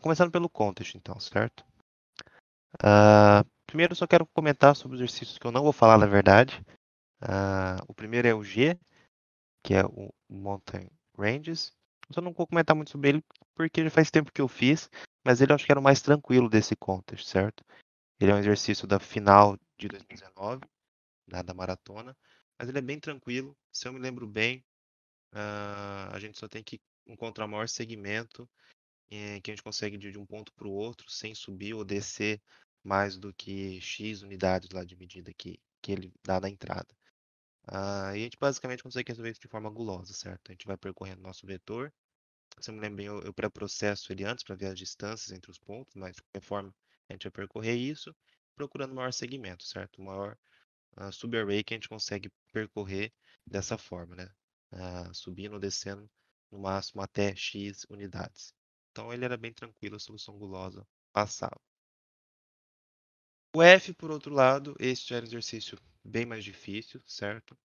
Começando pelo contest, então, certo? Primeiro, eu só quero comentar sobre os exercícios que eu não vou falar, na verdade. O primeiro é o G, que é o Mountain Ranges. Eu só não vou comentar muito sobre ele porque já faz tempo que eu fiz, mas ele eu acho que era o mais tranquilo desse contest, certo? Ele é um exercício da final de 2019, da maratona, mas ele é bem tranquilo. Se eu me lembro bem, a gente só tem que encontrar o maior segmento que a gente consegue ir de um ponto para o outro sem subir ou descer mais do que X unidades lá de medida que ele dá na entrada. E a gente basicamente consegue resolver isso de forma gulosa, certo? A gente vai percorrendo nosso vetor. Se eu me lembro bem, eu pré-processo ele antes para ver as distâncias entre os pontos, mas de qualquer forma a gente vai percorrer isso procurando o maior segmento, certo? O maior subarray que a gente consegue percorrer dessa forma, né? Subindo ou descendo no máximo até X unidades. Então ele era bem tranquilo, a solução gulosa passava. O F, por outro lado, esse já era um exercício bem mais difícil, certo?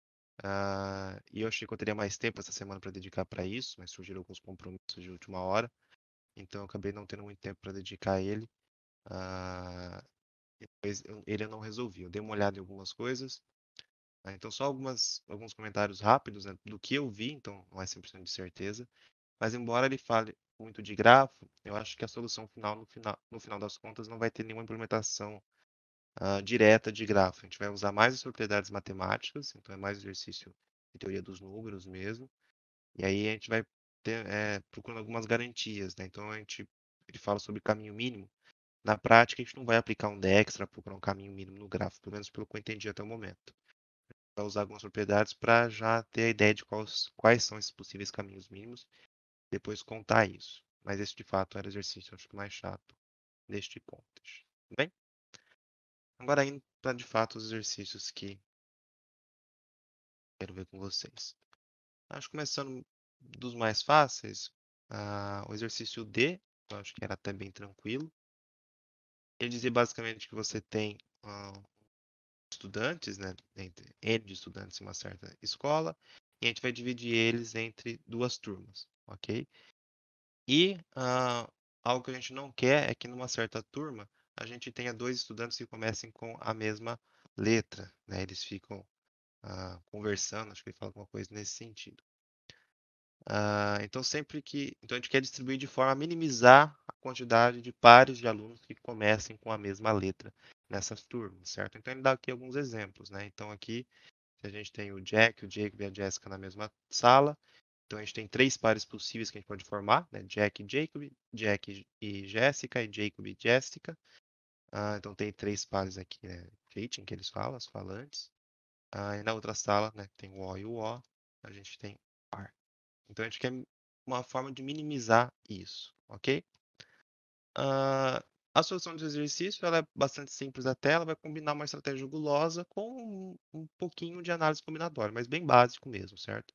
E eu achei que eu teria mais tempo essa semana para dedicar para isso, mas surgiram alguns compromissos de última hora, então eu acabei não tendo muito tempo para dedicar a ele. Depois ele eu não resolvi. Eu dei uma olhada em algumas coisas. Então, só alguns comentários rápidos, né, do que eu vi, então não é 100% de certeza. Mas, embora ele fale muito de grafo, eu acho que a solução final, no final das contas, não vai ter nenhuma implementação direta de grafo. A gente vai usar mais as propriedades matemáticas, então é mais exercício de teoria dos números mesmo. E aí a gente vai procurando algumas garantias, né? Então, ele fala sobre caminho mínimo. Na prática, a gente não vai aplicar um Dijkstra para procurar um caminho mínimo no grafo, pelo menos pelo que eu entendi até o momento. Vai usar algumas propriedades para já ter a ideia de quais são esses possíveis caminhos mínimos, depois contar isso. Mas esse de fato era o exercício, acho que mais chato neste ponto. Bem, agora indo para de fato os exercícios que quero ver com vocês. Acho que começando dos mais fáceis, o exercício D, eu acho que era até bem tranquilo. Ele dizia basicamente que você tem estudantes, né, entre N de estudantes em uma certa escola, e a gente vai dividir eles entre duas turmas, ok? E algo que a gente não quer é que numa certa turma a gente tenha dois estudantes que comecem com a mesma letra, né? Eles ficam conversando, acho que ele fala alguma coisa nesse sentido. Então a gente quer distribuir de forma a minimizar a quantidade de pares de alunos que comecem com a mesma letra nessas turmas, certo? Então ele dá aqui alguns exemplos, né? Então aqui se a gente tem o Jack, o Jacob e a Jessica na mesma sala, então a gente tem três pares possíveis que a gente pode formar, né? Jack e Jacob, Jack e Jessica e Jacob e Jessica. Então tem três pares aqui, né? Rating que eles falam, as falantes. E na outra sala, né, tem o O e o O, a gente tem par. Então a gente quer uma forma de minimizar isso, ok? A solução do exercício ela é bastante simples até, ela vai combinar uma estratégia gulosa com um pouquinho de análise combinatória, mas bem básico mesmo, certo?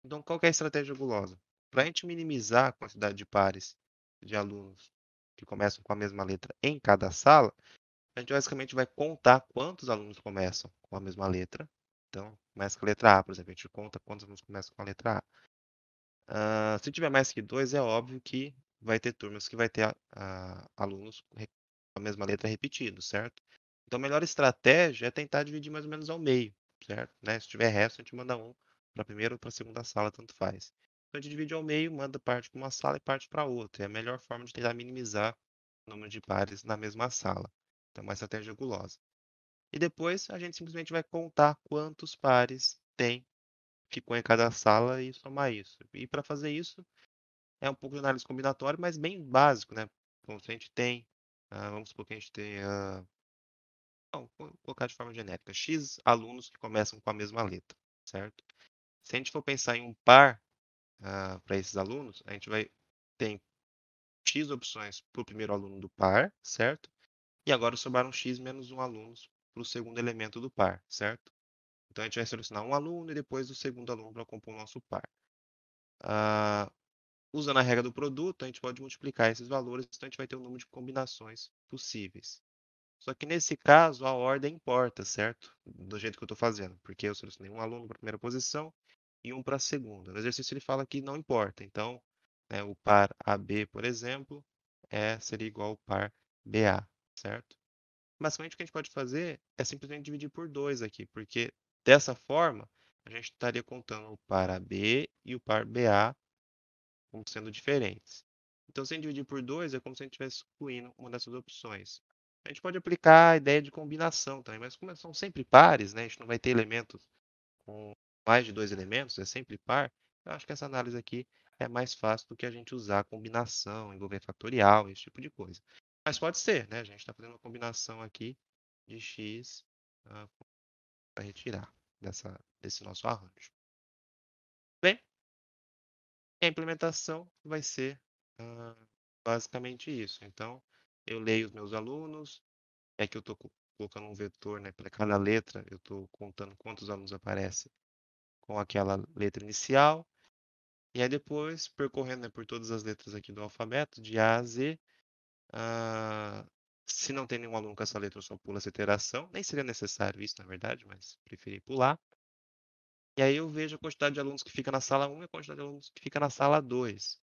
Então, qual que é a estratégia gulosa? Para a gente minimizar a quantidade de pares de alunos que começam com a mesma letra em cada sala, a gente basicamente vai contar quantos alunos começam com a mesma letra. Então, começa com a letra A, por exemplo, a gente conta quantos alunos começam com a letra A. Se tiver mais que dois, é óbvio que vai ter turmas que vai ter alunos com a mesma letra repetidos, certo? Então, a melhor estratégia é tentar dividir mais ou menos ao meio, certo? Né? Se tiver resto, a gente manda um para a primeira ou para a segunda sala, tanto faz. Então, a gente divide ao meio, manda parte para uma sala e parte para outra. É a melhor forma de tentar minimizar o número de pares na mesma sala. Então, é uma estratégia gulosa. E depois, a gente simplesmente vai contar quantos pares tem, ficou em cada sala e somar isso. E para fazer isso, é um pouco de análise combinatória, mas bem básico, né? Então, se a gente tem, vamos supor que a gente tem, não, vou colocar de forma genérica, X alunos que começam com a mesma letra, certo? Se a gente for pensar em um par para esses alunos, a gente vai ter X opções para o primeiro aluno do par, certo? E agora sobraram X menos um alunos para o segundo elemento do par, certo? Então a gente vai selecionar um aluno e depois o segundo aluno para compor o nosso par. Usando a regra do produto, a gente pode multiplicar esses valores, então a gente vai ter um número de combinações possíveis. Só que nesse caso, a ordem importa, certo? Do jeito que eu estou fazendo, porque eu selecionei um aluno para a primeira posição e um para a segunda. No exercício ele fala que não importa. Então, né, o par AB, por exemplo, E seria igual ao par BA, certo? Basicamente, o que a gente pode fazer é simplesmente dividir por 2 aqui, porque dessa forma a gente estaria contando o par AB e o par BA como sendo diferentes. Então, sem dividir por 2 é como se a gente estivesse excluindo uma dessas opções. A gente pode aplicar a ideia de combinação também, mas como são sempre pares, né, a gente não vai ter elementos com mais de 2 elementos, é sempre par, eu acho que essa análise aqui é mais fácil do que a gente usar combinação, envolver fatorial, esse tipo de coisa. Mas pode ser, né? A gente está fazendo uma combinação aqui de x para retirar desse nosso arranjo. Bem, a implementação vai ser ah, basicamente isso. Então, eu leio os meus alunos, é que eu estou colocando um vetor, né, para cada letra, eu estou contando quantos alunos aparecem com aquela letra inicial. E aí depois, percorrendo, né, por todas as letras aqui do alfabeto, de A a Z, ah, se não tem nenhum aluno com essa letra, eu só pulo essa iteração. Nem seria necessário isso, na verdade, mas preferi pular. E aí eu vejo a quantidade de alunos que fica na sala 1 e a quantidade de alunos que fica na sala 2.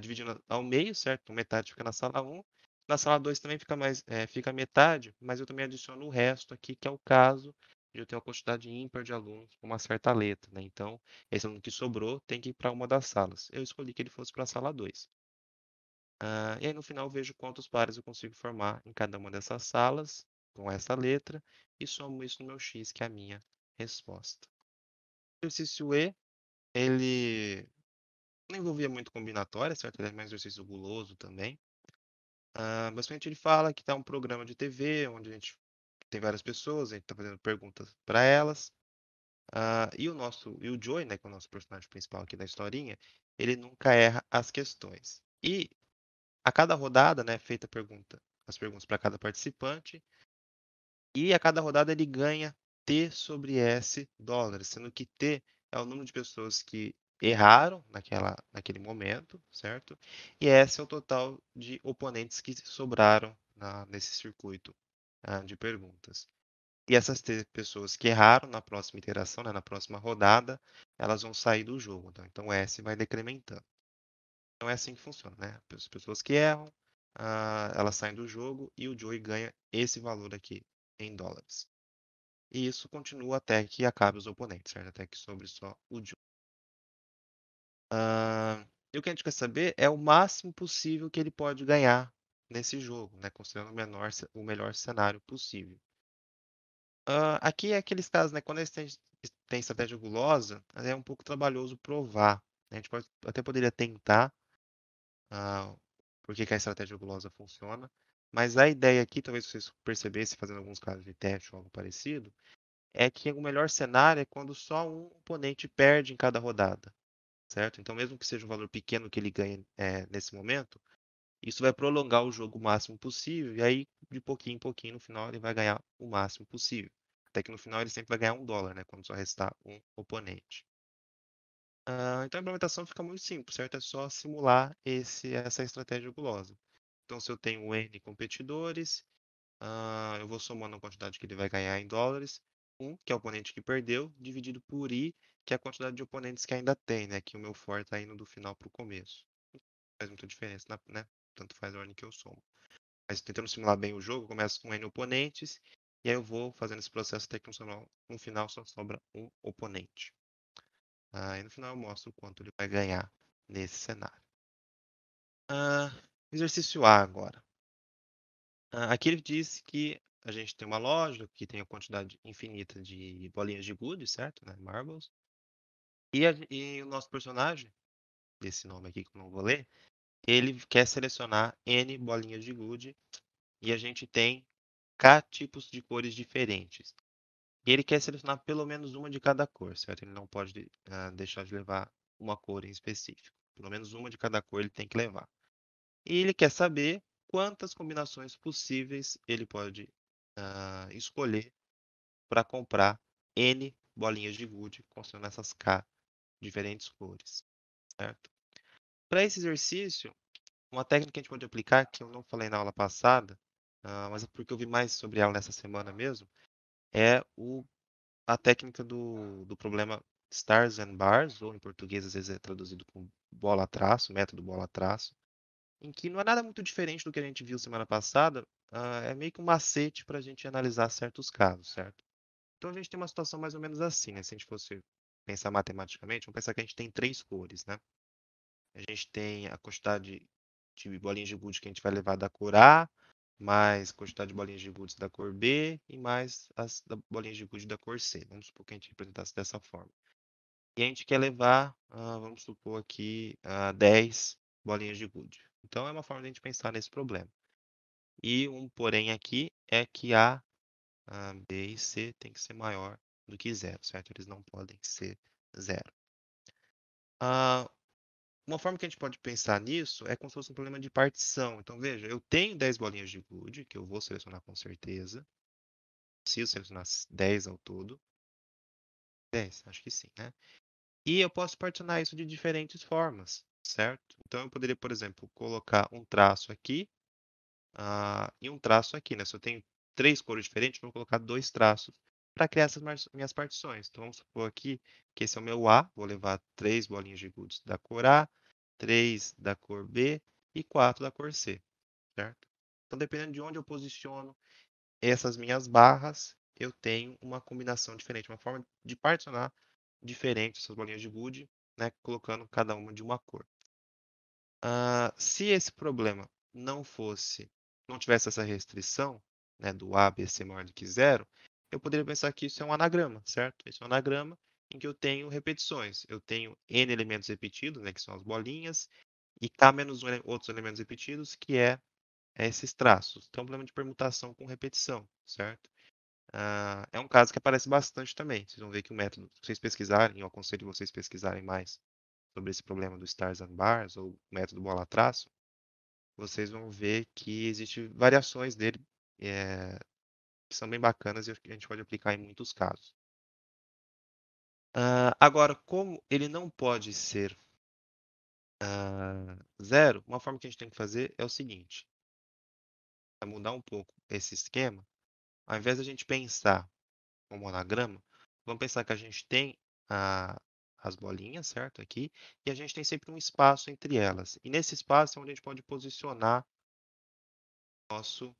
Dividindo ao meio, certo? Metade fica na sala 1. Na sala 2 também fica metade, mas eu também adiciono o resto aqui, que é o caso de eu ter uma quantidade ímpar de alunos com uma certa letra, né? Então, esse aluno que sobrou tem que ir para uma das salas. Eu escolhi que ele fosse para a sala 2. E aí no final eu vejo quantos pares eu consigo formar em cada uma dessas salas com essa letra e somo isso no meu x, que é a minha resposta. O exercício E, ele não envolvia muito combinatória, certo? Ele é mais exercício guloso também. Basicamente ele fala que está um programa de TV onde a gente tem várias pessoas, a gente está fazendo perguntas para elas. E o Joey, né, que é o nosso personagem principal aqui da historinha, ele nunca erra as questões. E a cada rodada, né, feita as perguntas para cada participante, e a cada rodada ele ganha T sobre S dólares, sendo que T é o número de pessoas que erraram naquele momento, certo? E S é o total de oponentes que sobraram nesse circuito de perguntas. E essas pessoas que erraram na próxima iteração, né, na próxima rodada, elas vão sair do jogo. Então, o S vai decrementando. Então, é assim que funciona, né? As pessoas que erram, elas saem do jogo e o Joey ganha esse valor aqui em dólares. E isso continua até que acabe os oponentes, certo? Até que sobre só o Joey. E o que a gente quer saber é o máximo possível que ele pode ganhar nesse jogo, né? Considerando o melhor cenário possível. Aqui é aqueles casos, né? Quando a gente tem estratégia gulosa, é um pouco trabalhoso provar, né? A gente até poderia tentar por que a estratégia gulosa funciona, mas a ideia aqui, talvez vocês percebessem fazendo alguns casos de teste ou algo parecido, é que o melhor cenário é quando só um oponente perde em cada rodada, certo? Então, mesmo que seja um valor pequeno que ele ganhe nesse momento, isso vai prolongar o jogo o máximo possível, e aí, de pouquinho em pouquinho, no final, ele vai ganhar o máximo possível. Até que no final ele sempre vai ganhar $1, né? Quando só restar um oponente. Então a implementação fica muito simples, certo? É só simular essa estratégia gulosa. Então, se eu tenho N competidores, eu vou somando a quantidade que ele vai ganhar em dólares, que é o oponente que perdeu, dividido por I, que é a quantidade de oponentes que ainda tem, né? Que o meu for está indo do final para o começo. Não faz muita diferença, né? Tanto faz a ordem que eu somo. Mas tentando simular bem o jogo, eu começo com N oponentes, e aí eu vou fazendo esse processo até que no final só sobra um oponente. E no final eu mostro o quanto ele vai ganhar nesse cenário. Ah, Exercício A agora. Aqui ele diz que a gente tem uma loja que tem a quantidade infinita de bolinhas de gude, certo? Né? Marbles. E o nosso personagem, desse nome aqui que eu não vou ler, ele quer selecionar N bolinhas de gude e a gente tem K tipos de cores diferentes. E ele quer selecionar pelo menos uma de cada cor, certo? Ele não pode deixar de levar uma cor em específico. Pelo menos uma de cada cor ele tem que levar. E ele quer saber quantas combinações possíveis ele pode escolher para comprar N bolinhas de gude, considerando essas K diferentes cores, certo? Para esse exercício, uma técnica que a gente pode aplicar, que eu não falei na aula passada, mas é porque eu vi mais sobre ela nessa semana mesmo, é a técnica do problema Stars and Bars, ou em português às vezes é traduzido como bola-traço, método bola-traço, em que não é nada muito diferente do que a gente viu semana passada, é meio que um macete para a gente analisar certos casos, certo? Então a gente tem uma situação mais ou menos assim, né? Se a gente fosse pensar matematicamente, vamos pensar que a gente tem três cores, né? A gente tem a quantidade de bolinhas de gude que a gente vai levar da cor A, mais a quantidade de bolinhas de gude da cor B e mais as bolinhas de gude da cor C. Vamos supor que a gente representasse dessa forma. E a gente quer levar, vamos supor aqui, 10 bolinhas de gude. Então é uma forma de a gente pensar nesse problema. E um porém aqui é que a B e C tem que ser maior do que zero, certo? Eles não podem ser zero. Ah, uma forma que a gente pode pensar nisso é como se fosse um problema de partição. Então, veja, eu tenho 10 bolinhas de gude, que eu vou selecionar com certeza. Preciso selecionar 10 ao todo. 10, acho que sim, né? E eu posso particionar isso de diferentes formas, certo? Então, eu poderia, por exemplo, colocar um traço aqui e um traço aqui, né? Se eu tenho três cores diferentes, eu vou colocar dois traços para criar essas minhas partições. Então, vamos supor aqui que esse é o meu A, vou levar três bolinhas de gude da cor A, três da cor B e quatro da cor C, certo? Então, dependendo de onde eu posiciono essas minhas barras, eu tenho uma combinação diferente, uma forma de particionar diferente essas bolinhas de gude, né? Colocando cada uma de uma cor. Se esse problema não tivesse essa restrição, né, do A, B ser maior do que zero, eu poderia pensar que isso é um anagrama, certo? Isso é um anagrama em que eu tenho repetições. Eu tenho N elementos repetidos, né, que são as bolinhas, e K menos outros elementos repetidos, que é esses traços. Então, é um problema de permutação com repetição, certo? É um caso que aparece bastante também. Vocês vão ver que o método, se vocês pesquisarem, eu aconselho vocês pesquisarem mais sobre esse problema do stars and bars, ou método bola-traço, vocês vão ver que existem variações dele que são bem bacanas e a gente pode aplicar em muitos casos. Agora, como ele não pode ser zero, uma forma que a gente tem que fazer é o seguinte: para mudar um pouco esse esquema, ao invés de a gente pensar como anagrama, vamos pensar que a gente tem as bolinhas, certo? Aqui, e a gente tem sempre um espaço entre elas. E nesse espaço é onde a gente pode posicionar o nosso.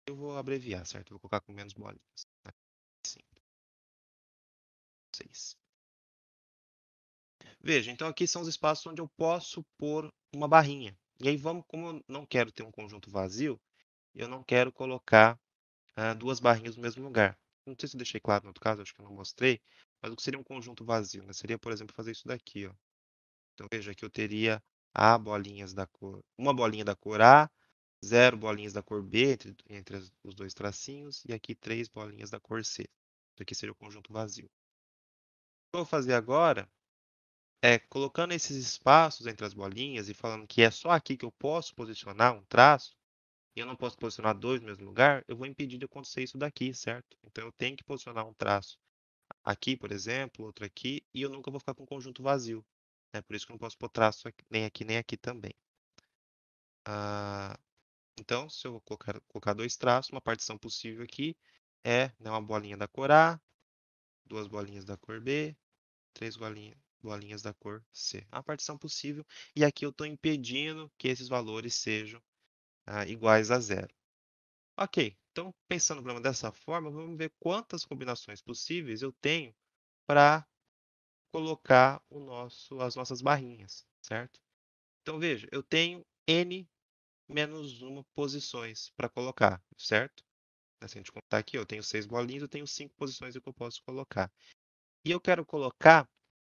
Eu vou abreviar, certo? Vou colocar com menos bolinhas. 5, 6. Veja, então aqui são os espaços onde eu posso pôr uma barrinha. E aí vamos, como eu não quero ter um conjunto vazio, eu não quero colocar duas barrinhas no mesmo lugar. Não sei se eu deixei claro no outro caso, acho que eu não mostrei, mas o que seria um conjunto vazio, né? Seria, por exemplo, fazer isso daqui, ó. Então veja que eu teria uma bolinha da cor A, zero bolinhas da cor B entre os dois tracinhos, e aqui três bolinhas da cor C. Isso aqui seria o conjunto vazio. O que eu vou fazer agora é colocando esses espaços entre as bolinhas e falando que é só aqui que eu posso posicionar um traço, e eu não posso posicionar dois no mesmo lugar, eu vou impedir de acontecer isso daqui, certo? Então eu tenho que posicionar um traço aqui, por exemplo, outro aqui, e eu nunca vou ficar com um conjunto vazio. Né? Por isso que eu não posso pôr traço nem aqui também. Ah, então, se eu colocar dois traços, uma partição possível aqui é, né, uma bolinha da cor A, duas bolinhas da cor B, três bolinhas da cor C. É uma partição possível, e aqui eu estou impedindo que esses valores sejam iguais a zero. Ok, então pensando no problema dessa forma, vamos ver quantas combinações possíveis eu tenho para colocar as nossas barrinhas, certo? Então veja, eu tenho n menos uma posições para colocar, certo? Se a gente contar aqui, eu tenho 6 bolinhas, eu tenho 5 posições que eu posso colocar. E eu quero colocar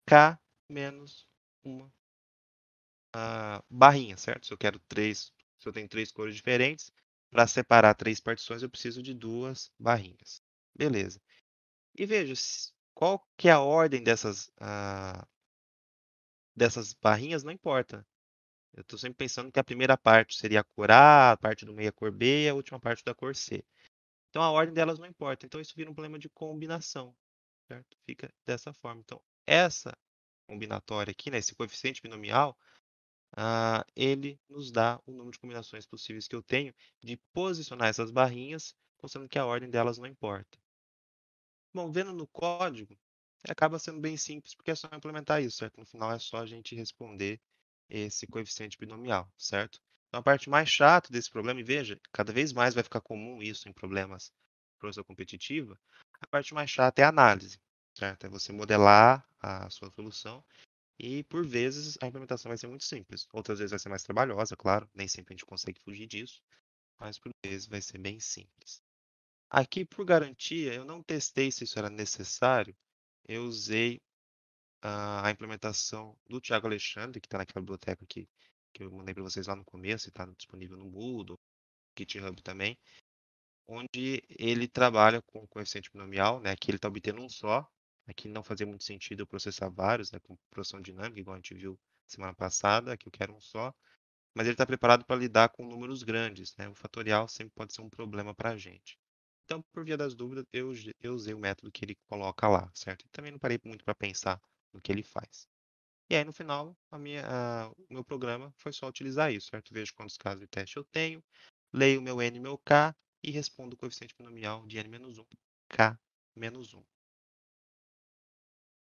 k menos uma barrinha, certo? Se eu tenho três cores diferentes, para separar três partições, eu preciso de duas barrinhas. Beleza. E veja, qual que é a ordem dessas barrinhas, não importa. Eu estou sempre pensando que a primeira parte seria a cor A, a parte do meio a cor B e a última parte da cor C. Então a ordem delas não importa. Então isso vira um problema de combinação, certo? Fica dessa forma. Então essa combinatória aqui, né, esse coeficiente binomial, ele nos dá o número de combinações possíveis que eu tenho de posicionar essas barrinhas, considerando que a ordem delas não importa. Bom, vendo no código, acaba sendo bem simples, porque é só implementar isso, certo? No final é só a gente responder esse coeficiente binomial, certo? Então, a parte mais chata desse problema, e veja, cada vez mais vai ficar comum isso em problemas de programação competitiva, a parte mais chata é a análise, certo? É você modelar a sua solução e, por vezes, a implementação vai ser muito simples. Outras vezes vai ser mais trabalhosa, claro, nem sempre a gente consegue fugir disso, mas por vezes vai ser bem simples. Aqui, por garantia, eu não testei se isso era necessário, eu usei a implementação do Thiago Alexandre, que está naquela biblioteca que eu mandei para vocês lá no começo, e está disponível no Moodle, GitHub também, onde ele trabalha com coeficiente binomial, né? Aqui ele está obtendo um só. Aqui não fazia muito sentido eu processar vários, né? Com processão dinâmica, igual a gente viu semana passada, aqui eu quero um só. Mas ele está preparado para lidar com números grandes, né? O fatorial sempre pode ser um problema para a gente. Então, por via das dúvidas, eu usei o método que ele coloca lá, certo? E também não parei muito para pensar no que ele faz. E aí, no final, o meu programa foi só utilizar isso, certo? Vejo quantos casos de teste eu tenho, leio meu N e meu K e respondo o coeficiente binomial de N-1, K-1.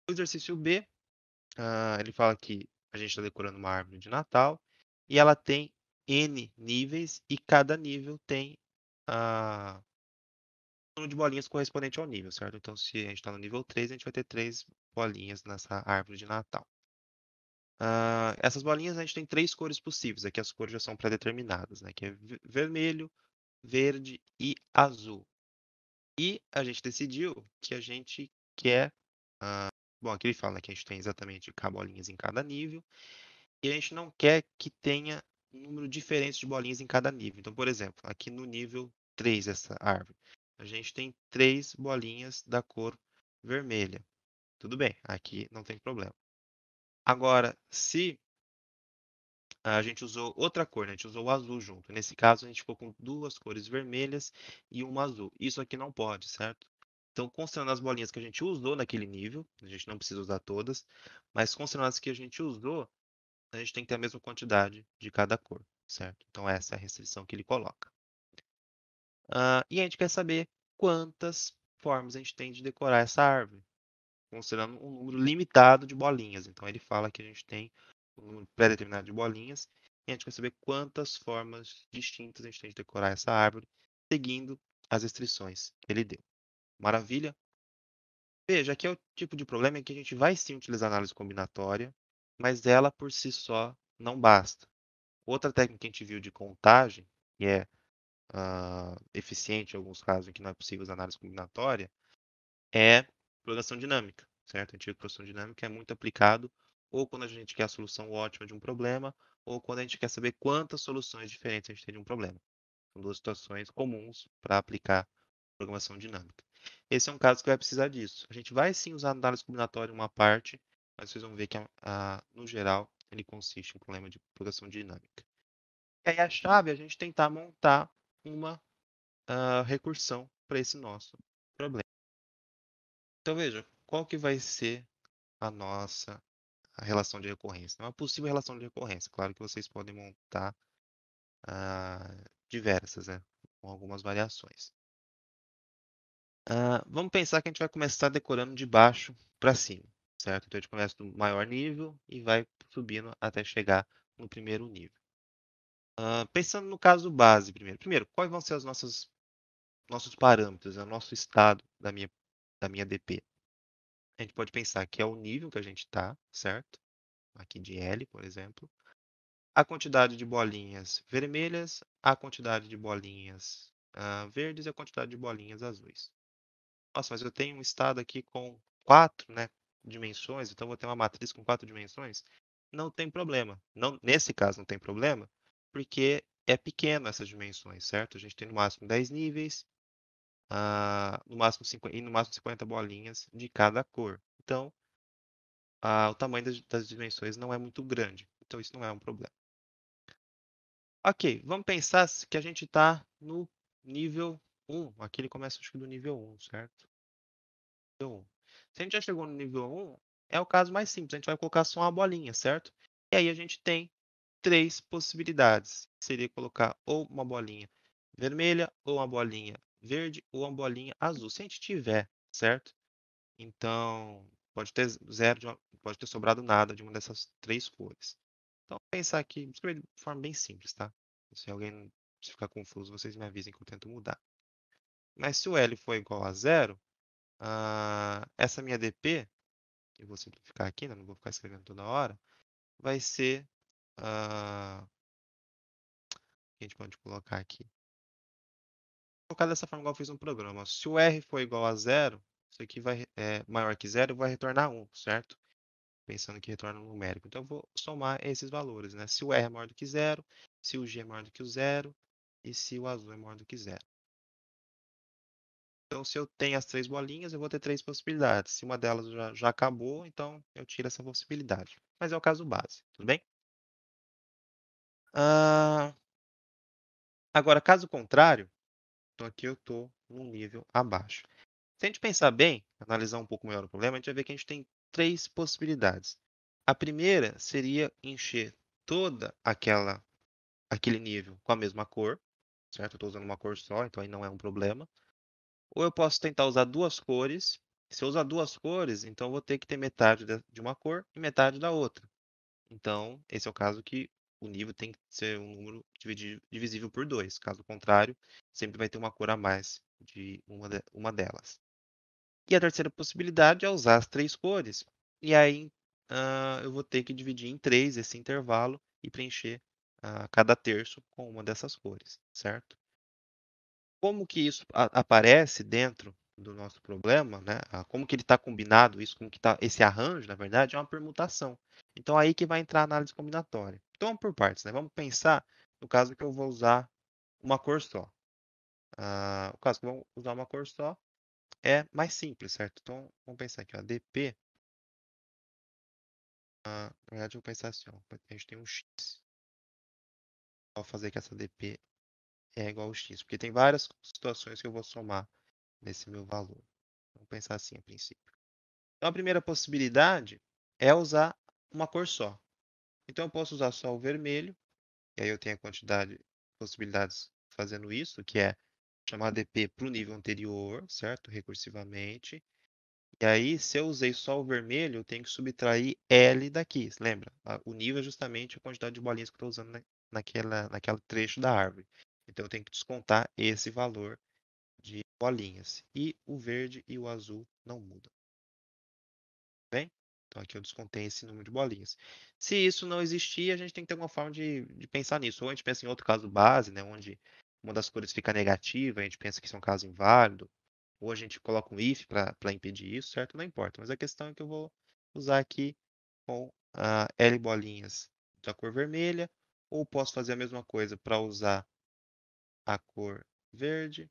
O exercício B, ele fala que a gente está decorando uma árvore de Natal e ela tem N níveis e cada nível tem o número de bolinhas correspondente ao nível, certo? Então, se a gente está no nível 3, a gente vai ter 3 bolinhas nessa árvore de Natal. Essas bolinhas a gente tem 3 cores possíveis, aqui as cores já são pré-determinadas, né? Que é vermelho, verde e azul. E a gente decidiu que a gente quer. Bom, aqui ele fala, né, que a gente tem exatamente K bolinhas em cada nível, e a gente não quer que tenha um número diferente de bolinhas em cada nível. Então, por exemplo, aqui no nível 3 dessa árvore, a gente tem 3 bolinhas da cor vermelha. Tudo bem, aqui não tem problema. Agora, se a gente usou outra cor, né? A gente usou o azul junto. Nesse caso, a gente ficou com 2 cores vermelhas e uma azul. Isso aqui não pode, certo? Então, considerando as bolinhas que a gente usou naquele nível, a gente não precisa usar todas, mas considerando as que a gente usou, a gente tem que ter a mesma quantidade de cada cor, certo? Então, essa é a restrição que ele coloca. E a gente quer saber quantas formas a gente tem de decorar essa árvore, considerando um número limitado de bolinhas. Então, ele fala que a gente tem um número pré-determinado de bolinhas e a gente quer saber quantas formas distintas a gente tem de decorar essa árvore, seguindo as restrições que ele deu. Maravilha? Veja, aqui é o tipo de problema em que a gente vai sim utilizar análise combinatória, mas ela por si só não basta. Outra técnica que a gente viu de contagem, que é eficiente em alguns casos em que não é possível usar análise combinatória, é programação dinâmica, certo? A gente vê que programação dinâmica é muito aplicado ou quando a gente quer a solução ótima de um problema, ou quando a gente quer saber quantas soluções diferentes a gente tem de um problema. São duas situações comuns para aplicar programação dinâmica. Esse é um caso que vai precisar disso. A gente vai sim usar análise combinatória em uma parte, mas vocês vão ver que, no geral, ele consiste em problema de programação dinâmica. E aí a chave é a gente tentar montar uma recursão para esse nosso problema. Então veja, qual que vai ser a nossa relação de recorrência? É uma possível relação de recorrência. Claro que vocês podem montar diversas, né? Com algumas variações. Vamos pensar que a gente vai começar decorando de baixo para cima, certo? Então a gente começa do maior nível e vai subindo até chegar no primeiro nível. Pensando no caso base primeiro. Primeiro, quais vão ser os nossos parâmetros, né? O nosso estado da minha DP? A gente pode pensar que é o nível que a gente está, certo? Aqui de L, por exemplo. A quantidade de bolinhas vermelhas, a quantidade de bolinhas verdes e a quantidade de bolinhas azuis. Nossa, mas eu tenho um estado aqui com 4, né, dimensões, então vou ter uma matriz com 4 dimensões? Não tem problema. Não, nesse caso não tem problema, porque é pequeno essas dimensões, certo? A gente tem no máximo 10 níveis, no máximo 50, e no máximo 50 bolinhas de cada cor. Então, o tamanho das dimensões não é muito grande. Então, isso não é um problema. Ok, vamos pensar que a gente está no nível 1. Aqui ele começa, acho que do nível 1, certo? Nível 1. Se a gente já chegou no nível 1, é o caso mais simples. A gente vai colocar só uma bolinha, certo? E aí a gente tem 3 possibilidades. Seria colocar ou uma bolinha vermelha, ou uma bolinha verde, ou uma bolinha azul. Se a gente tiver, certo? Então, pode ter zero, pode ter sobrado nada de uma dessas 3 cores. Então, vou pensar aqui, vou escrever de forma bem simples, tá? Se alguém se ficar confuso, vocês me avisem que eu tento mudar. Mas se o L for igual a zero, essa minha DP, eu vou simplificar aqui, né? Não vou ficar escrevendo toda hora, vai ser, o que a gente pode colocar aqui? Vou colocar dessa forma igual eu fiz no programa. Se o R for igual a zero, isso aqui é maior que zero, vai retornar 1, certo? Pensando que retorna um numérico. Então, eu vou somar esses valores, né? Se o R é maior do que zero, se o G é maior do que o zero e se o azul é maior do que zero. Então, se eu tenho as três bolinhas, eu vou ter três possibilidades. Se uma delas já acabou, então eu tiro essa possibilidade. Mas é o caso base, tudo bem? Ah, agora, caso contrário, então aqui eu estou num nível abaixo. Se a gente pensar bem, analisar um pouco melhor o problema, a gente vai ver que a gente tem três possibilidades. A primeira seria encher toda aquele nível com a mesma cor, certo? Eu estou usando uma cor só, então aí não é um problema. Ou eu posso tentar usar duas cores. Se eu usar duas cores, então eu vou ter que ter metade de uma cor e metade da outra. Então, esse é o caso que o nível tem que ser um número divisível por 2. Caso contrário, sempre vai ter uma cor a mais de uma delas. E a terceira possibilidade é usar as três cores. E aí eu vou ter que dividir em 3 esse intervalo e preencher cada terço com uma dessas cores, certo? Como que isso aparece dentro do nosso problema, né? Como que ele está combinado, isso, como que está esse arranjo, na verdade, é uma permutação. Então, aí que vai entrar a análise combinatória. Então, vamos por partes, né? Vamos pensar no caso que eu vou usar uma cor só. O caso que eu vou usar uma cor só é mais simples, certo? Então, vamos pensar aqui, ó, DP. Na verdade, eu vou pensar assim, ó, a gente tem um X. Vou fazer que essa DP é igual ao X, porque tem várias situações que eu vou somar nesse meu valor. Vamos pensar assim a princípio. Então, a primeira possibilidade é usar uma cor só. Então, eu posso usar só o vermelho, e aí eu tenho a quantidade de possibilidades fazendo isso, que é chamar DP para o nível anterior, certo? Recursivamente. E aí, se eu usei só o vermelho, eu tenho que subtrair L daqui. Lembra? O nível é justamente a quantidade de bolinhas que eu estou usando naquele trecho da árvore. Então, eu tenho que descontar esse valor de bolinhas. E o verde e o azul não mudam. Bem? Então, aqui eu descontei esse número de bolinhas. Se isso não existir, a gente tem que ter uma forma de pensar nisso. Ou a gente pensa em outro caso base, né, onde uma das cores fica negativa, a gente pensa que isso é um caso inválido. Ou a gente coloca um if para impedir isso, certo? Não importa. Mas a questão é que eu vou usar aqui com L bolinhas da cor vermelha. Ou posso fazer a mesma coisa para usar a cor verde.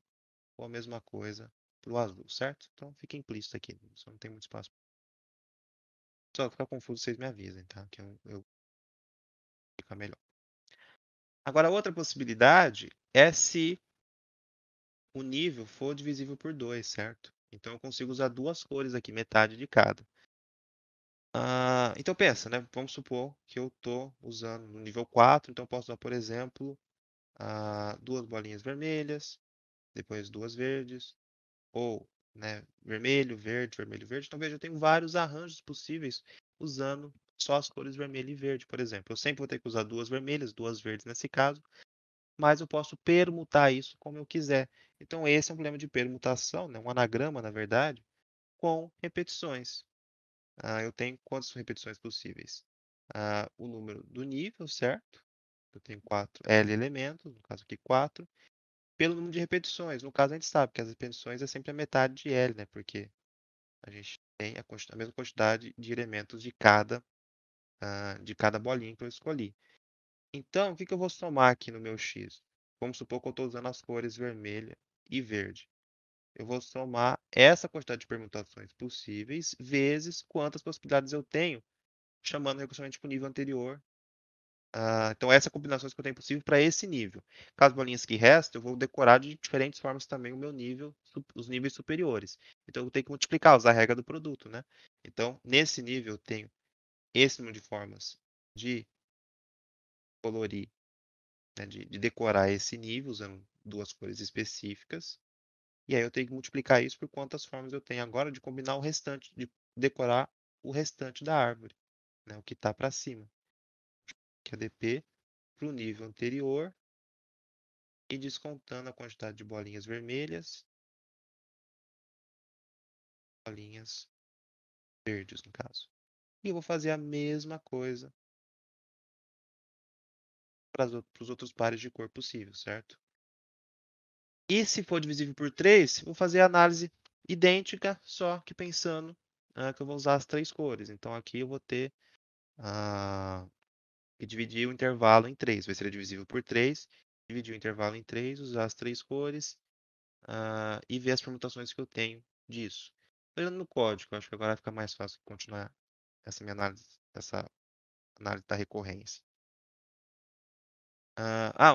Ou a mesma coisa para o azul, certo? Então fica implícito aqui. Só não tem muito espaço. Se ficar confuso, vocês me avisem, tá? Que eu ficar melhor. Agora, outra possibilidade é se o nível for divisível por 2, certo? Então, eu consigo usar duas cores aqui, metade de cada. Então, pensa, né? Vamos supor que eu estou usando no nível 4, então eu posso usar, por exemplo, duas bolinhas vermelhas, depois duas verdes, ou né, vermelho, verde, vermelho, verde. Então, veja, eu tenho vários arranjos possíveis usando só as cores vermelho e verde, por exemplo. Eu sempre vou ter que usar duas vermelhas, duas verdes nesse caso, mas eu posso permutar isso como eu quiser. Então, esse é um problema de permutação, né? Um anagrama, na verdade, com repetições. Eu tenho quantas repetições possíveis? O número do nível, certo? Eu tenho 4 L elementos, no caso aqui 4, pelo número de repetições. No caso, a gente sabe que as repetições é sempre a metade de L, né? Porque a gente tem a mesma quantidade de elementos de cada bolinha que eu escolhi. Então, o que eu vou somar aqui no meu x? Vamos supor que eu estou usando as cores vermelha e verde. Eu vou somar essa quantidade de permutações possíveis vezes quantas possibilidades eu tenho, chamando recursivamente para o nível anterior. Então, essas combinações que eu tenho possível para esse nível. Caso bolinhas que restam, eu vou decorar de diferentes formas também o meu nível, os níveis superiores. Então, eu vou ter que multiplicar, usar a regra do produto, né? Então, nesse nível, eu tenho esse número de formas de colorir, né, de decorar esse nível usando duas cores específicas. E aí eu tenho que multiplicar isso por quantas formas eu tenho agora de combinar o restante, de decorar o restante da árvore, né, o que está para cima. que é dp, para o nível anterior e descontando a quantidade de bolinhas vermelhas, bolinhas verdes, no caso. E eu vou fazer a mesma coisa para os outros pares de cor possível, certo? E se for divisível por 3, vou fazer a análise idêntica, só que pensando que eu vou usar as 3 cores. Então aqui eu vou ter que dividir o intervalo em 3. Vai ser divisível por 3, dividir o intervalo em 3, usar as 3 cores e ver as permutações que eu tenho disso. Olhando no código, acho que agora fica mais fácil continuar essa minha análise, essa análise da recorrência.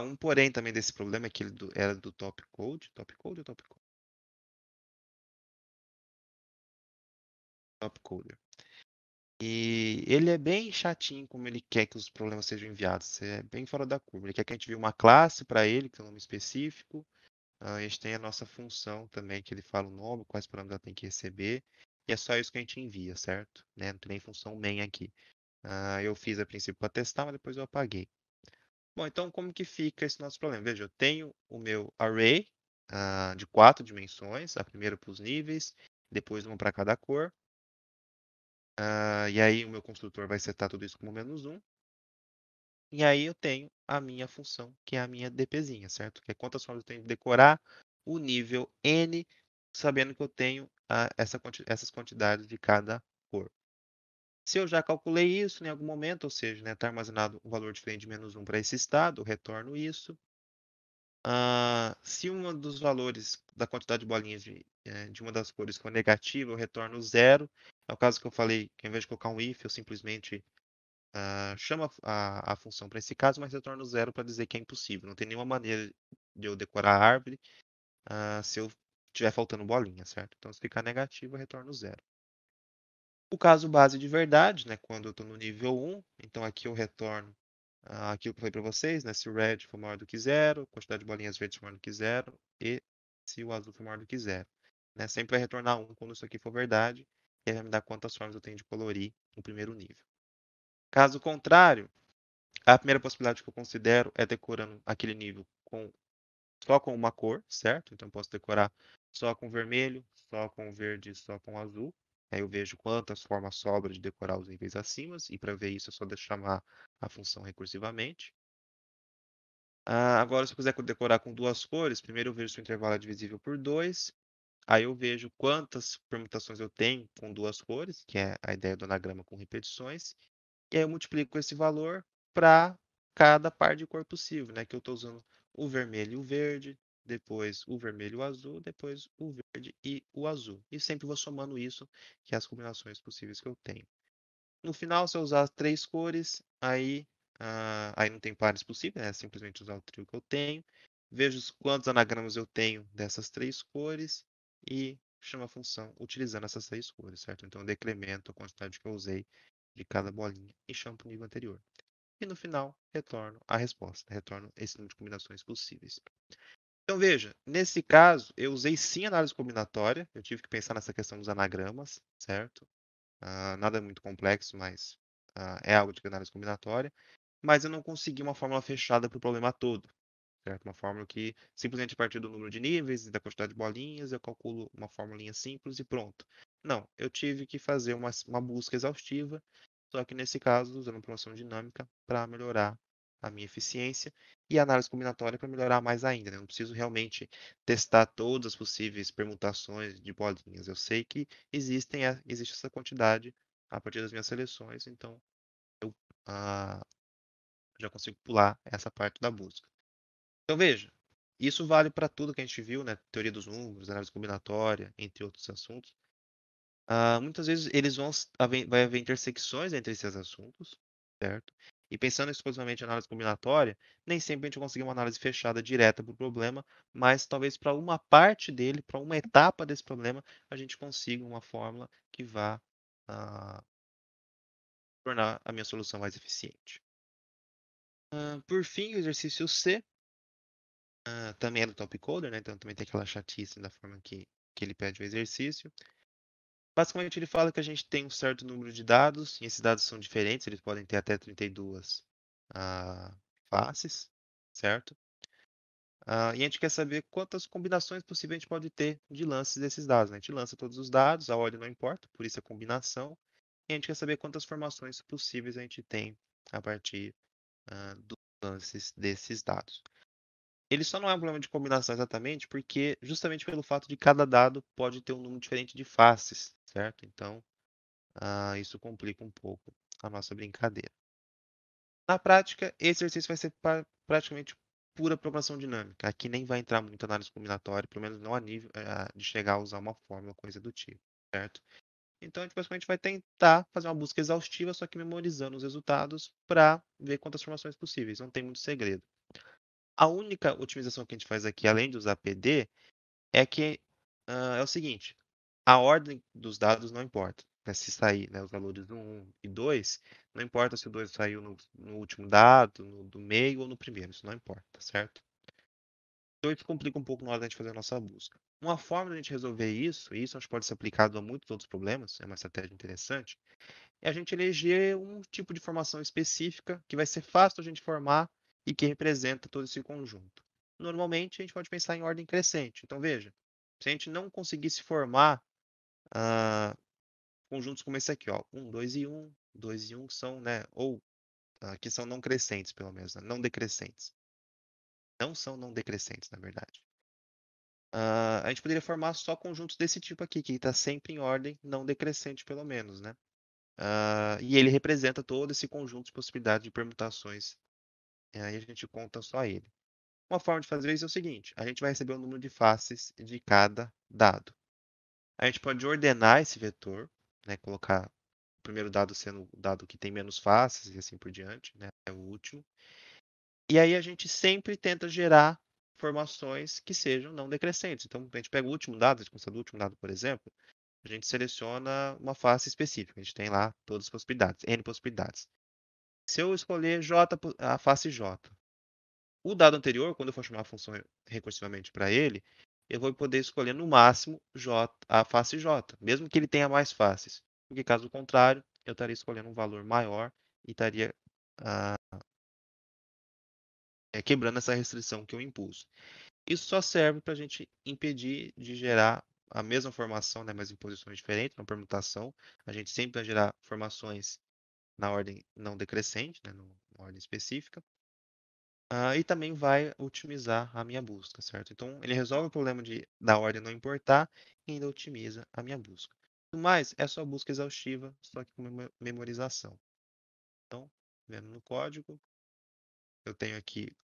Um porém também desse problema é que ele era do top code. Top code ou top code? Top coder. E ele é bem chatinho como ele quer que os problemas sejam enviados. É bem fora da curva. Ele quer que a gente envie uma classe para ele, que tem um nome específico. A gente tem a nossa função também, que ele fala o nome, quais parâmetros ela tem que receber. E é só isso que a gente envia, certo? Né? Não tem nem função main aqui. Eu fiz a princípio para testar, mas depois eu apaguei. Bom, então como que fica esse nosso problema? Veja, eu tenho o meu array de 4 dimensões, a primeira para os níveis, depois uma para cada cor. E aí o meu construtor vai setar tudo isso como -1. E aí eu tenho a minha função, que é a minha dpzinha, certo? Que é quantas formas eu tenho de decorar o nível n, sabendo que eu tenho essas quantidades de cada cor. Se eu já calculei isso em algum momento, ou seja, está armazenado um valor diferente de -1 para esse estado, eu retorno isso. Se um dos valores da quantidade de bolinhas de uma das cores for negativo, eu retorno 0. É o caso que eu falei, que ao invés de colocar um if, eu simplesmente chamo a função para esse caso, mas retorno 0 para dizer que é impossível. Não tem nenhuma maneira de eu decorar a árvore se eu tiver faltando bolinha, certo? Então, se ficar negativo, eu retorno 0. O caso base de verdade, né, quando eu estou no nível 1, então aqui eu retorno aquilo que eu falei para vocês, né, se o red for maior do que 0, quantidade de bolinhas verdes for maior do que 0, e se o azul for maior do que 0. Né? Sempre vai retornar 1 quando isso aqui for verdade, e aí vai me dar quantas formas eu tenho de colorir no primeiro nível. Caso contrário, a primeira possibilidade que eu considero é decorando aquele nível só com uma cor, certo? Então, eu posso decorar só com vermelho, só com verde, só com azul. Aí eu vejo quantas formas sobra de decorar os níveis acima, e para ver isso é só chamar a função recursivamente. Agora, se eu quiser decorar com duas cores, primeiro eu vejo se o intervalo é divisível por 2. Aí eu vejo quantas permutações eu tenho com duas cores, que é a ideia do anagrama com repetições. E aí eu multiplico esse valor para cada par de cor possível, né? Que eu estou usando o vermelho e o verde, depois o vermelho e o azul, depois o verde e o azul. E sempre vou somando isso, que é as combinações possíveis que eu tenho. No final, se eu usar as 3 cores, aí não tem pares possíveis, né? É simplesmente usar o trio que eu tenho. Vejo quantos anagramas eu tenho dessas 3 cores e chamo a função utilizando essas 3 cores, certo? Então, eu decremento a quantidade que eu usei de cada bolinha e chamo para o nível anterior. E no final, retorno a resposta, retorno esse número de combinações possíveis. Então, veja, nesse caso, eu usei sim análise combinatória, eu tive que pensar nessa questão dos anagramas, certo? Nada muito complexo, mas é algo de análise combinatória. Mas eu não consegui uma fórmula fechada para o problema todo, certo? Uma fórmula que simplesmente a partir do número de níveis e da quantidade de bolinhas eu calculo uma formulinha simples e pronto. Não, eu tive que fazer uma busca exaustiva, só que nesse caso usando programação dinâmica para melhorar a minha eficiência e a análise combinatória para melhorar mais ainda, né? Eu não preciso realmente testar todas as possíveis permutações de bolinhas. Eu sei que existe essa quantidade a partir das minhas seleções, então eu já consigo pular essa parte da busca. Então veja, isso vale para tudo que a gente viu, né? Teoria dos números, análise combinatória, entre outros assuntos. Muitas vezes vai haver intersecções entre esses assuntos, certo? E pensando exclusivamente em análise combinatória, nem sempre a gente consegue uma análise fechada direta para o problema, mas talvez para uma parte dele, para uma etapa desse problema, a gente consiga uma fórmula que vá tornar a minha solução mais eficiente. Por fim, o exercício C também é do top coder, né? Então também tem aquela chatice da forma que ele pede o exercício. Basicamente, ele fala que a gente tem um certo número de dados, e esses dados são diferentes, eles podem ter até 32 ah, faces, certo? E a gente quer saber quantas combinações possíveis a gente pode ter de lances desses dados, né? A gente lança todos os dados, a ordem não importa, por isso a combinação. E a gente quer saber quantas formações possíveis a gente tem a partir dos lances desses dados. Ele só não é um problema de combinação exatamente porque, justamente pelo fato de cada dado pode ter um número diferente de faces, certo? Então, isso complica um pouco a nossa brincadeira. Na prática, esse exercício vai ser praticamente pura programação dinâmica. Aqui nem vai entrar muito análise combinatória, pelo menos não a nível de chegar a usar uma fórmula, coisa do tipo, certo? Então, a gente basicamente vai tentar fazer uma busca exaustiva, só que memorizando os resultados para ver quantas formações possíveis. Não tem muito segredo. A única otimização que a gente faz aqui, além de usar PD, é que é o seguinte: a ordem dos dados não importa. Né? Se sair, né, os valores do 1 e 2, não importa se o 2 saiu no último dado, no do meio ou no primeiro, isso não importa, certo? Então isso complica um pouco na hora da gente fazer a nossa busca. Uma forma de a gente resolver isso, e isso acho que pode ser aplicado a muitos outros problemas, é uma estratégia interessante, é a gente eleger um tipo de formação específica que vai ser fácil a gente formar e que representa todo esse conjunto. Normalmente, a gente pode pensar em ordem crescente. Então, veja, se a gente não conseguisse formar ah, conjuntos como esse aqui, ó, 1, 2 e 1, 2 e 1 são, né, ou que são não crescentes, pelo menos, né, não decrescentes. Não são não decrescentes, na verdade. A gente poderia formar só conjuntos desse tipo aqui, que está sempre em ordem não decrescente, pelo menos, né? E ele representa todo esse conjunto de possibilidades de permutações. E aí a gente conta só ele. Uma forma de fazer isso é o seguinte: a gente vai receber o número de faces de cada dado. A gente pode ordenar esse vetor, né, colocar o primeiro dado sendo o dado que tem menos faces e assim por diante, né, é o último. E aí a gente sempre tenta gerar formações que sejam não decrescentes. Então, a gente pega o último dado, a gente começa do último dado, por exemplo, a gente seleciona uma face específica. A gente tem lá todas as possibilidades, N possibilidades. Se eu escolher J, a face J, o dado anterior, quando eu for chamar a função recursivamente para ele, eu vou poder escolher no máximo J, a face J, mesmo que ele tenha mais faces. Porque caso contrário, eu estaria escolhendo um valor maior e estaria ah, quebrando essa restrição que eu impus. Isso só serve para a gente impedir de gerar a mesma formação, né, mas em posições diferentes, uma permutação. A gente sempre vai gerar formações na ordem não decrescente, né, numa ordem específica. E também vai otimizar a minha busca, certo? Então, ele resolve o problema da ordem não importar e ainda otimiza a minha busca. No mais, é só busca exaustiva, só que com memorização. Então, vendo no código, eu tenho aqui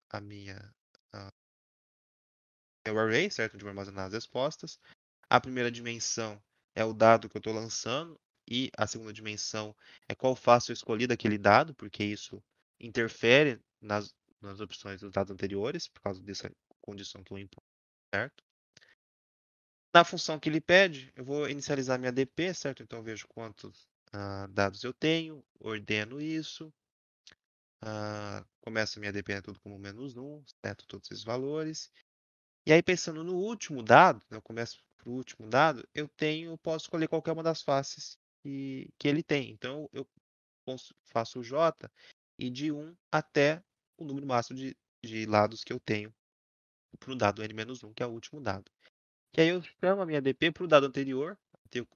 meu array, certo? Onde eu vou armazenar as respostas. A primeira dimensão é o dado que eu estou lançando e a segunda dimensão é qual face eu escolhi daquele dado, porque isso interfere nas opções dos dados anteriores, por causa dessa condição que eu imponho, certo? Na função que ele pede, eu vou inicializar minha DP, certo? Então eu vejo quantos dados eu tenho, ordeno isso, começo a minha DP tudo como -1, seto todos esses valores. E aí, pensando no último dado, né, eu começo para o último dado, posso escolher qualquer uma das faces que ele tem. Então, eu faço o J e de 1 até o número máximo de lados que eu tenho para o dado n-1, que é o último dado. E aí eu chamo a minha DP para o dado anterior.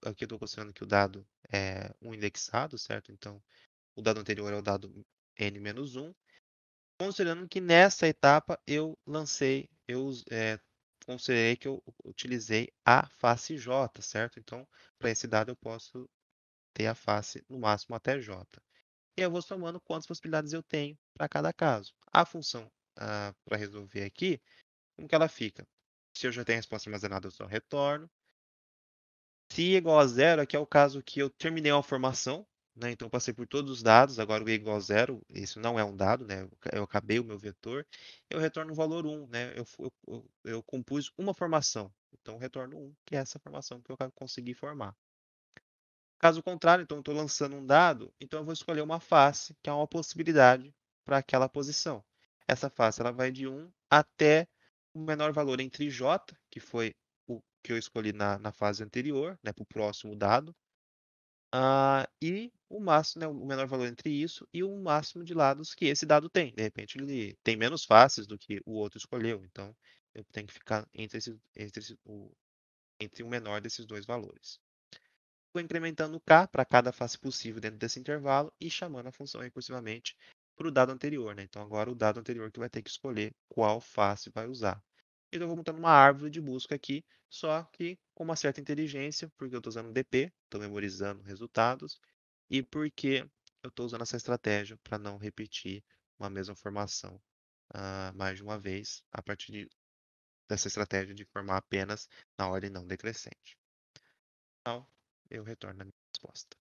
Aqui eu estou considerando que o dado é um indexado, certo? Então, o dado anterior é o dado n-1. Considerando que nessa etapa considerei que eu utilizei a face J, certo? Então, para esse dado eu posso ter a face no máximo até J. E eu vou somando quantas possibilidades eu tenho para cada caso. A função para resolver aqui, como que ela fica? Se eu já tenho a resposta armazenada, eu só retorno. Se igual a zero, aqui é o caso que eu terminei uma formação, né? Então, eu passei por todos os dados, agora o e igual a zero, isso não é um dado, né? Eu acabei o meu vetor, eu retorno o valor 1, né? Eu compus uma formação, então eu retorno 1, que é essa formação que eu consegui formar. Caso contrário, então eu estou lançando um dado, então eu vou escolher uma face, que é uma possibilidade para aquela posição. Essa face ela vai de 1 até o menor valor entre J, que foi o que eu escolhi na fase anterior, né, para o próximo dado, e o máximo, né, o menor valor entre isso e o máximo de lados que esse dado tem. De repente ele tem menos faces do que o outro escolheu, então eu tenho que ficar entre o menor desses dois valores. Vou incrementando k para cada face possível dentro desse intervalo e chamando a função recursivamente para o dado anterior, né? Então agora o dado anterior que vai ter que escolher qual face vai usar. Então eu vou montando uma árvore de busca aqui, só que com uma certa inteligência, porque eu estou usando DP, estou memorizando resultados, e porque eu estou usando essa estratégia para não repetir uma mesma formação mais de uma vez, a partir dessa estratégia de formar apenas na ordem não decrescente. Então, eu retorno a minha resposta.